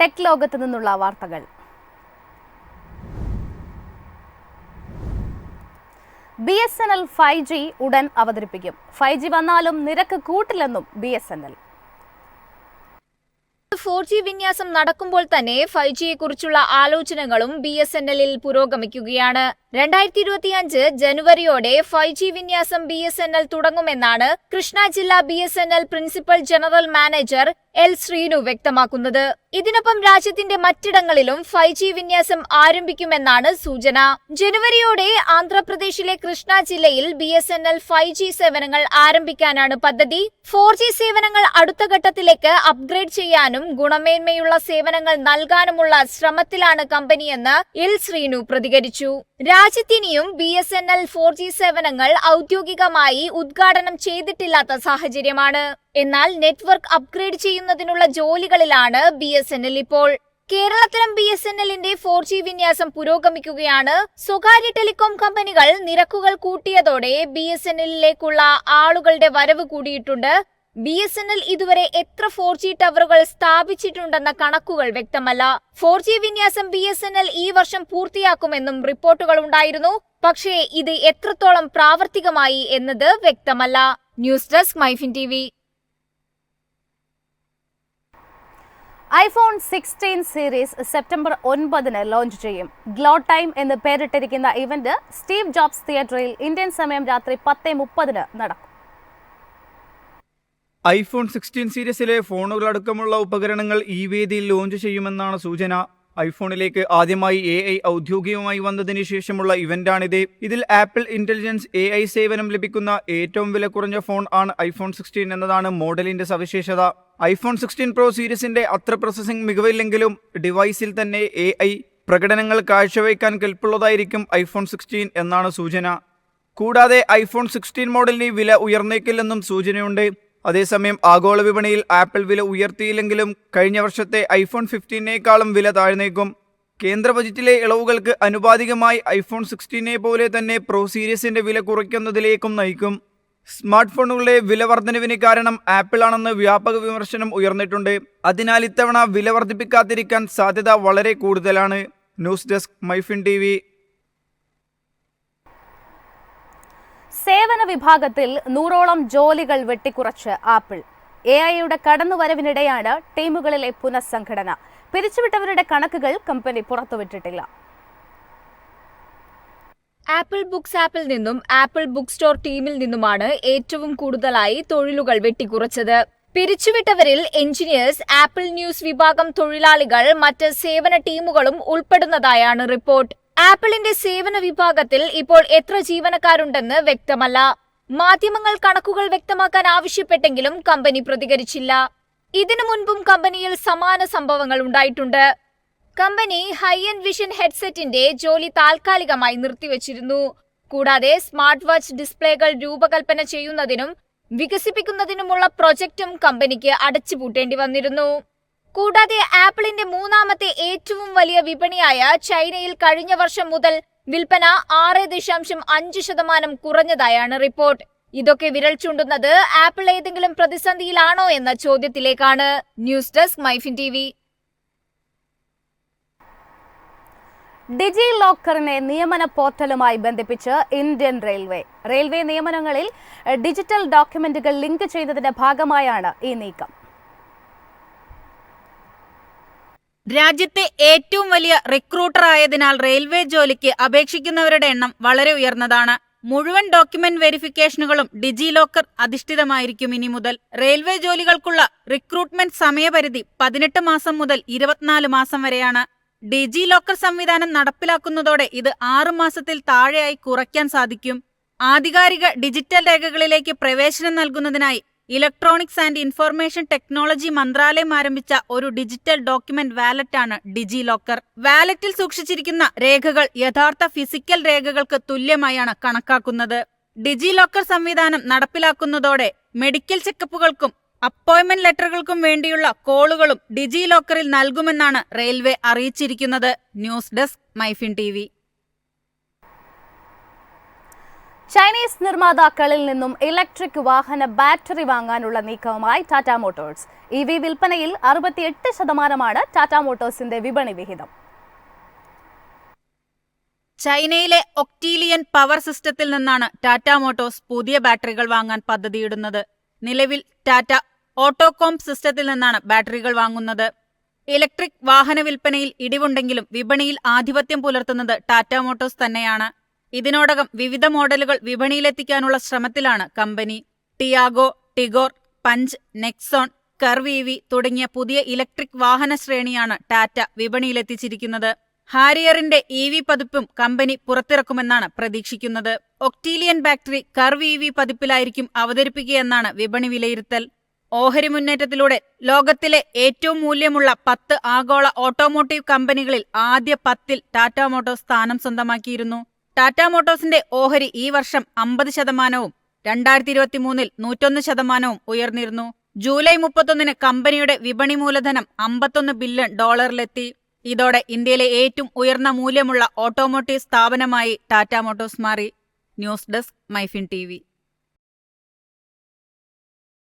Tech ലോകത്ത് നിന്നുള്ള വാർത്തകൾ. BSNL 5G ഉടൻ അവതരിപ്പിക്കും. 5G വന്നാലും നിരക്ക് കൂട്ടില്ലെന്നും BSNL. 4G വിന്യാസം നടക്കുമ്പോൾ തന്നെ 5Gയെ കുറിച്ചുള്ള ആലോചനകളും BSNLിൽ പുരോഗമിക്കുകയാണ്. 2025 ജനുവരിയോടെ 5G വിന്യാസം BSNL തുടങ്ങുമെന്നാണ് കൃഷ്ണ ജില്ലാ BSNL principal general manager L Sreenu വ്യക്തമാക്കുന്നത്. ഇതിനൊപ്പം രാജ്യത്തിന്റെ മറ്റിടങ്ങളിലും 5G വിന്യാസം ആരംഭിക്കുമെന്നാണ് സൂചന. ജനുവരിയോടെ ആന്ധ്രാപ്രദേശിലെ കൃഷ്ണ ജില്ലയിൽ BSNL 5G സേവനങ്ങൾ ആരംഭിക്കാനാണ് പദ്ധതി. 4G സേവനങ്ങൾ അടുത്ത ഘട്ടത്തിലേക്ക് അപ്ഗ്രേഡ് ചെയ്യാനും ഗുണമേന്മയുള്ള സേവനങ്ങൾ നൽകാനുമുള്ള ശ്രമത്തിലാണ് കമ്പനിയെന്ന് എൽ ശ്രീനു പ്രതികരിച്ചു. രാജ്യത്തിനിയും BSNL 4G സേവനങ്ങൾ ഔദ്യോഗികമായി ഉദ്ഘാടനം ചെയ്തിട്ടില്ലാത്ത സാഹചര്യമാണ്. എന്നാൽ നെറ്റ്വർക്ക് അപ്ഗ്രേഡ് ചെയ്യുന്നതിനുള്ള ജോലികളിലാണ് BSNL ഇപ്പോൾ. കേരളത്തിലും BSNLന്റെ 4G വിന്യാസം പുരോഗമിക്കുകയാണ്. സ്വകാര്യ ടെലികോം കമ്പനികൾ നിരക്കുകൾ കൂട്ടിയതോടെ BSNLിലേക്കുള്ള ആളുകളുടെ വരവ് കൂടിയിട്ടുണ്ട്. BSNL ഇതുവരെ എത്ര 4G ടവറുകൾ സ്ഥാപിച്ചിട്ടുണ്ടെന്ന കണക്കുകൾ വ്യക്തമല്ല. 4G വിന്യാസം BSNL ഈ വർഷം പൂർത്തിയാക്കുമെന്നും റിപ്പോർട്ടുകൾ ഉണ്ടായിരുന്നു. പക്ഷേ ഇത് എത്രത്തോളം പ്രാവർത്തികമായി എന്നത് വ്യക്തമല്ല. News desk Myfin TV. iPhone 16 series September 9 launch ചെയ്യും. ഗ്ലോ ടൈം എന്ന് പേരിട്ടിരിക്കുന്ന ഇവന്റ് സ്റ്റീവ് ജോബ്സ് തിയേറ്ററിൽ ഇന്ത്യൻ സമയം രാത്രി 10:30 നടക്കും. iPhone 16 സീരീസിലെ ഫോണുകളടക്കമുള്ള ഉപകരണങ്ങൾ ഈ വേദിയിൽ ലോഞ്ച് ചെയ്യുമെന്നാണ് സൂചന. ഐഫോണിലേക്ക് ആദ്യമായി AI ഔദ്യോഗികമായി വന്നതിന് ശേഷമുള്ള ഇവന്റാണിത്. ഇതിൽ ആപ്പിൾ ഇന്റലിജൻസ് AI സേവനം ലഭിക്കുന്ന ഏറ്റവും വില കുറഞ്ഞ ഫോൺ ആണ് iPhone 16 എന്നതാണ് മോഡലിന്റെ സവിശേഷത. iPhone 16 Pro സീരീസിന്റെ അത്ര പ്രോസസ്സിംഗ് മികവില്ലെങ്കിലും ഡിവൈസിൽ തന്നെ AI പ്രകടനങ്ങൾ കാഴ്ചവെക്കാൻ കെൽപ്പുള്ളതായിരിക്കും iPhone 16 എന്നാണ് സൂചന. കൂടാതെ iPhone 16 മോഡലിന് വില ഉയർന്നേക്കില്ലെന്നും സൂചനയുണ്ട്. അതേസമയം ആഗോള വിപണിയിൽ ആപ്പിൾ വില ഉയർത്തിയില്ലെങ്കിലും കഴിഞ്ഞ വർഷത്തെ iPhone 15നേക്കാളും വില താഴ്ന്നേക്കും. കേന്ദ്ര ബജറ്റിലെ ഇളവുകൾക്ക് അനുപാതികമായി iPhone 16 പോലെ തന്നെ Pro സീരീസിന്റെ വില കുറയ്ക്കുന്നതിലേക്കും നയിക്കും. സ്മാർട്ട് ഫോണുകളുടെ വില വർധനവിന് കാരണം ആപ്പിൾ ആണെന്ന് വ്യാപക വിമർശനം ഉയർന്നിട്ടുണ്ട്. അതിനാൽ ഇത്തവണ വില വർദ്ധിപ്പിക്കാതിരിക്കാൻ സാധ്യത വളരെ കൂടുതലാണ്. News desk Myfin TV. സേവന വിഭാഗത്തിൽ 100ഓളം ജോലികൾ വെട്ടിക്കുറച്ച് ആപ്പിൾ. AI കടന്നുവരവിനിടെയാണ് ടീമുകളിലെ പുനഃസംഘടന. പിരിച്ചുവിട്ടവരുടെ കണക്കുകൾ കമ്പനി പുറത്തുവിട്ടിട്ടില്ല. ആപ്പിൾ ബുക്സ് ആപ്പിൽ നിന്നും ആപ്പിൾ ബുക്ക് സ്റ്റോർ ടീമിൽ നിന്നുമാണ് ഏറ്റവും കൂടുതലായി തൊഴിലുകൾ വെട്ടിക്കുറച്ചത്. പിരിച്ചുവിട്ടവരിൽ എഞ്ചിനീയേഴ്സ്, ആപ്പിൾ ന്യൂസ് വിഭാഗം തൊഴിലാളികൾ, മറ്റ് സേവന ടീമുകളും ഉൾപ്പെടുന്നതായാണ് റിപ്പോർട്ട്. ആപ്പിളിന്റെ സേവന വിഭാഗത്തിൽ ഇപ്പോൾ എത്ര ജീവനക്കാരുണ്ടെന്ന് വ്യക്തമല്ല. മാധ്യമങ്ങൾ കണക്കുകൾ വ്യക്തമാക്കാൻ ആവശ്യപ്പെട്ടെങ്കിലും കമ്പനി പ്രതികരിച്ചില്ല. ഇതിനു മുൻപും കമ്പനിയിൽ സമാന സംഭവങ്ങൾ ഉണ്ടായിട്ടുണ്ട്. കമ്പനി ഹൈ എൻഡ് വിഷൻ ഹെഡ്സെറ്റിന്റെ ജോലി താൽക്കാലികമായി നിർത്തിവച്ചിരുന്നു. കൂടാതെ സ്മാർട്ട് വാച്ച് ഡിസ്പ്ലേകൾ രൂപകൽപ്പന ചെയ്യുന്നതിനും വികസിപ്പിക്കുന്നതിനുമുള്ള പ്രൊജക്റ്റും കമ്പനിക്ക് അടച്ചുപൂട്ടേണ്ടി വന്നിരുന്നു. കൂടാതെ ആപ്പിളിന്റെ മൂന്നാമത്തെ ഏറ്റവും വലിയ വിപണിയായ ചൈനയിൽ കഴിഞ്ഞ വർഷം മുതൽ വിൽപ്പന 6.5% കുറഞ്ഞതായാണ് റിപ്പോർട്ട്. ഇതൊക്കെ വിരൽ ചൂണ്ടുന്നത് ആപ്പിൾ ഏതെങ്കിലും പ്രതിസന്ധിയിലാണോ എന്ന ചോദ്യത്തിലേക്കാണ്. News desk Myfin TV. ഡിജി ലോക്കറിനെ നിയമന പോർട്ടലുമായി ബന്ധിപ്പിച്ച് ഇന്ത്യൻ റെയിൽവേ നിയമനങ്ങളിൽ ഡിജിറ്റൽ ഡോക്യുമെന്റുകൾ ലിങ്ക് ചെയ്യുന്നതിന്റെ ഭാഗമായാണ് ഈ നീക്കം. രാജ്യത്തെ ഏറ്റവും വലിയ റിക്രൂട്ടർ ആയതിനാൽ റെയിൽവേ ജോലിക്ക് അപേക്ഷിക്കുന്നവരുടെ എണ്ണം വളരെ ഉയർന്നതാണ്. മുഴുവൻ ഡോക്യുമെന്റ് വെരിഫിക്കേഷനുകളും ഡിജി ലോക്കർ അധിഷ്ഠിതമായിരിക്കും ഇനി മുതൽ. റെയിൽവേ ജോലികൾക്കുള്ള റിക്രൂട്ട്മെന്റ് സമയപരിധി 18 മാസം മുതൽ 24 മാസം വരെയാണ്. ഡിജി ലോക്കർ സംവിധാനം നടപ്പിലാക്കുന്നതോടെ ഇത് 6 മാസത്തിൽ താഴെയായി കുറയ്ക്കാൻ സാധിക്കും. ആധികാരിക ഡിജിറ്റൽ രേഖകളിലേക്ക് പ്രവേശനം നൽകുന്നതിനായി ഇലക്ട്രോണിക്സ് ആൻഡ് ഇൻഫർമേഷൻ ടെക്നോളജി മന്ത്രാലയം ആരംഭിച്ച ഒരു ഡിജിറ്റൽ ഡോക്യുമെന്റ് വാലറ്റാണ് ഡിജി ലോക്കർ. വാലറ്റിൽ സൂക്ഷിച്ചിരിക്കുന്ന രേഖകൾ യഥാർത്ഥ ഫിസിക്കൽ രേഖകൾക്ക് തുല്യമായാണ് കണക്കാക്കുന്നത്. ഡിജി ലോക്കർ സംവിധാനം നടപ്പിലാക്കുന്നതോടെ മെഡിക്കൽ ചെക്കപ്പുകൾക്കും അപ്പോയിന്റ്മെന്റ് ലെറ്ററുകൾക്കും വേണ്ടിയുള്ള കോളുകളും ഡിജി ലോക്കറിൽ നൽകുമെന്നാണ് റെയിൽവേ അറിയിച്ചിരിക്കുന്നത്. News desk Myfin TV. Chinese നിർമ്മാതാക്കളിൽ നിന്നും ഇലക്ട്രിക് വാഹന ബാറ്ററി വാങ്ങാനുള്ള നീക്കവുമായി ടാറ്റ മോട്ടോഴ്സ്. EV വിൽപ്പനയിൽ 68% ടാറ്റ മോട്ടോഴ്സിന്റെ വിപണി വിഹിതം. ചൈനയിലെ ഒക്ടീലിയൻ പവർ സിസ്റ്റത്തിൽ നിന്നാണ് ടാറ്റ മോട്ടോഴ്സ് പുതിയ ബാറ്ററികൾ വാങ്ങാൻ പദ്ധതിയിടുന്നത്. നിലവിൽ ടാറ്റ ഓട്ടോകോം സിസ്റ്റത്തിൽ നിന്നാണ് ബാറ്ററികൾ വാങ്ങുന്നത്. ഇലക്ട്രിക് വാഹന വിൽപ്പനയിൽ ഇടിവുണ്ടെങ്കിലും വിപണിയിൽ ആധിപത്യം പുലർത്തുന്നത് ടാറ്റ മോട്ടോഴ്സ് തന്നെയാണ്. ഇതിനോടകം വിവിധ മോഡലുകൾ വിപണിയിലെത്തിക്കാനുള്ള ശ്രമത്തിലാണ് company. Tiago, Tigor, punch, Nexon, curve EV തുടങ്ങിയ പുതിയ ഇലക്ട്രിക് വാഹന ശ്രേണിയാണ് ടാറ്റ വിപണിയിലെത്തിച്ചിരിക്കുന്നത്. ഹാരിയറിന്റെ EV പതിപ്പും കമ്പനി പുറത്തിറക്കുമെന്നാണ് പ്രതീക്ഷിക്കുന്നത്. ഒക്ടീലിയൻ ബാറ്ററി കർവ് EV പതിപ്പിലായിരിക്കും അവതരിപ്പിക്കുകയെന്നാണ് വിപണി വിലയിരുത്തൽ. ഓഹരി മുന്നേറ്റത്തിലൂടെ ലോകത്തിലെ ഏറ്റവും മൂല്യമുള്ള 10 ആഗോള ഓട്ടോമോട്ടീവ് കമ്പനികളിൽ ആദ്യ 10-ൽ ടാറ്റ മോട്ടോഴ്സ് സ്ഥാനം സ്വന്തമാക്കിയിരുന്നു. ടാറ്റ മോട്ടോഴ്സിന്റെ ഓഹരി ഈ വർഷം 50%, 2023-ൽ 101% ഉയർന്നിരുന്നു. ജൂലൈ 31-ന് കമ്പനിയുടെ വിപണി മൂലധനം $51 ബില്യൺ. ഇതോടെ ഇന്ത്യയിലെ ഏറ്റവും ഉയർന്ന മൂല്യമുള്ള ഓട്ടോമോട്ടീവ് സ്ഥാപനമായി ടാറ്റ മോട്ടോഴ്സ് മാറി. News desk, Myfin TV.